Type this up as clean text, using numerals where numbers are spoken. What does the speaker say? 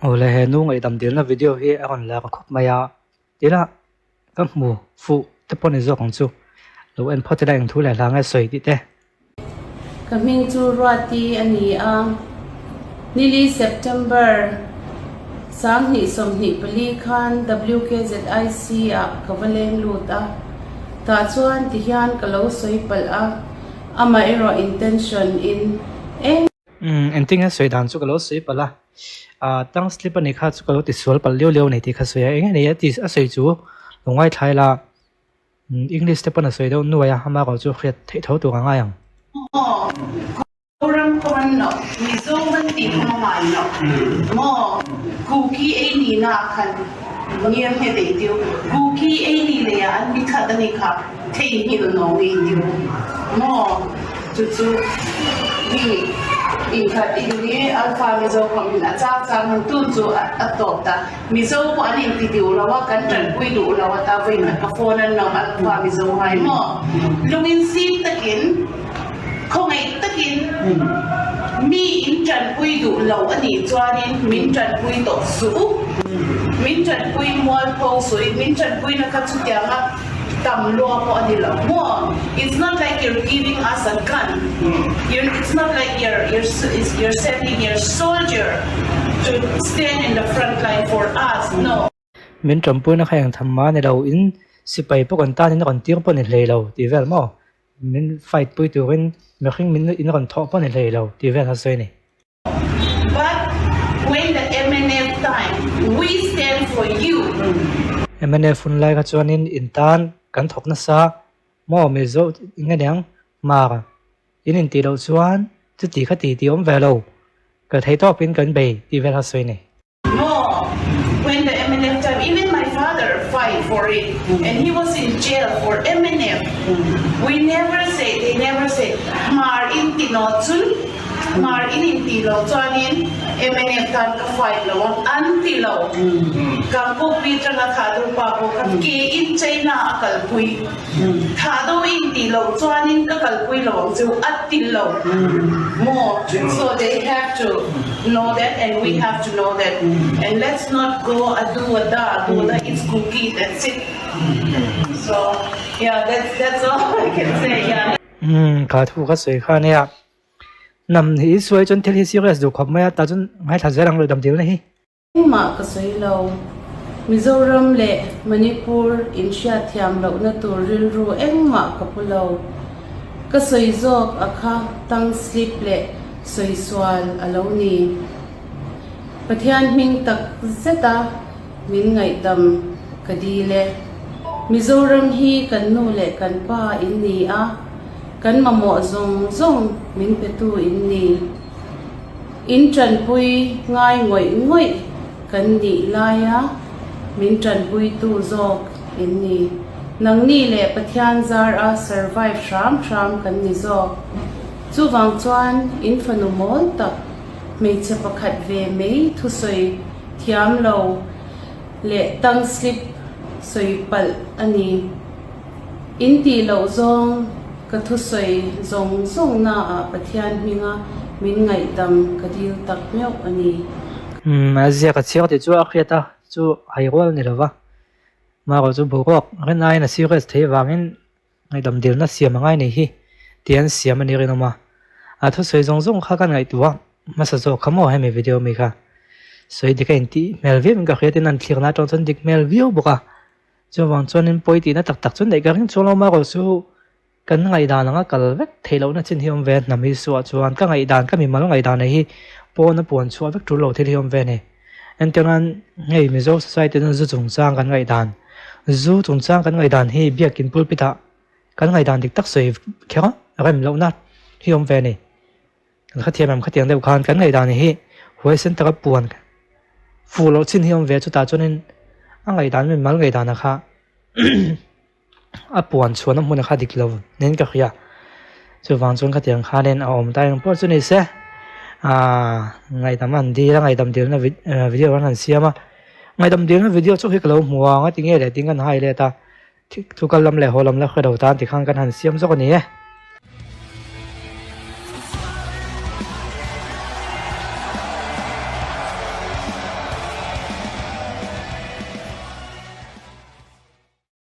Ole he nu ngai dam dil na video hi a on la ka khop maya tila kam mu fu te pon zo kong chu lo en phot da eng thu la la nga soi ti te Kaming chu ruati ani ang nili September sang ni som ni pali khan WKZIC a kavaleng luta ta chuan ti hian kalo soi pal a ama ero intention in en tinga soi dan chu kalo soi pala tang slip ani kha chu kalo ti sual pal leo leo nei ti kha soi eng nei ti a soi chu longai thai la English te pon a soi do nuaya hama ko chu khret thei tho tu nga yang orang kon no mi zo man ti mo mai no mo ku ki ai ni na khan ngiem he de tiu ku ki ai ni le ya an mi kha da ni kha thei ni do no wi tiu mo chu chu ni in kha in ni alpha mi zo kom na cha cha man tu chu a to ta mi zo ko an in ti tiu la wa kan tran pui du la wa ta wi na ka phone an no alpha mi zo hai mo lungin si takin không ai tất nhiên mi in trần quy đủ lâu anh đi cho nên min trần quy tổ số min trần quy mua phô suy min trần quy nó khắc chút tiếng á tầm lúa của anh đi lâu mua it's not like you're giving us a gun it's not like you're sending your soldier to stand in the front line for us no min trampu na khayang thamma ne lo in sipai po kan ta ni kon tiang po ne le lo ti vel mo min fight pui tu rin me khing min in kon tho po ne le lo ti vel ha soi ni but when the MNF time we stand for you MNF fun lai ka chuan in tan kan thok na sa mo me zo inga dang ma ka in ti lo chuan chu ti kha ti om ve lo ka thei to pin kan be ti vel ha soi ni more when the MNF time even my father fight for it and he was in jail for MNF they never say mar in tinotsun mar in tilo chuanin MNF kan ka fight lo an tilo kan ko pitra na thadu pa ko kan ke in China akal pui thado in tilo chuanin ka kal pui lo chu at tilo more so they have to know that and we have to know that and let's not go do that it's cookie that's it so yeah that's all I can say yeah ka thu ka soi kha ne ya nam hi soi chon thel hi serious du khop ma ta chon ngai tha jarang lo dam dil na hi ma ka soi lo Mizoram le Manipur India thiam lo na tur ril ru engma ka pulo ka soi jok akha tang slip le soi swal alo ni pathian ming tak zeta min ngai dam kadi le Mizoram hi kan nu le kan pa in ni a kan mamo zong min petu in ni in tran pui ngai ngoi kan ni laya min tran pui tu zok in ni nang ni le pathian zar a survive shram kan ni zok chu wang chuan in fanumol tak me che pakhat ve me thu soi thiam lo le tang slip soi pal ani in ti lo zong ka thu soi zong na a pathian minga min ngai dam kadil tak meu ani azia ka chiak ti chu a khriata chu hai rol ni lawa ma ko chu borok ren ai na serious thei wangin ngai dam dil na siam ngai nei hi tian siam ani rin ma a thu soi zong kha kan ngai tuwa ma sa zo khamo he me video mi kha soi dikai ti melvim ka khriatin an thlir na tong chon dik mel view boka chu wang chon in poiti na tak chon dei garing cholo ma ko chu kan ngai dan nga kal vek theilo na chin hiom ve na mi su chuan ka ngai dan ka mi mal ngai dan hi pon chu vek tu lo thil hiom ve ne en tengan ngei mi zo society na zu chung chang kan ngai dan zu chung chang kan ngai dan hi biakin pulpita kan ngai dan dik tak soi kha rem lo na hiom ve ne kha thiam kha deuh khan kan ngai dan hi hoi sen tak puan fu lo chin hiom ve chu ta chunin angai dan mi mal ngai dan kha a puan chuan mun kha dik lo nen ka khia chu wang chun kha tiang kha nen a om tai po chu ni se ngai tam an di la ngai tam dil na video ran siama ngai tam dil na video chu hi kalo muwa nga tinge le tingan hai le ta thu kal lam le holam la khado ta ti khang kan han siam zo ni e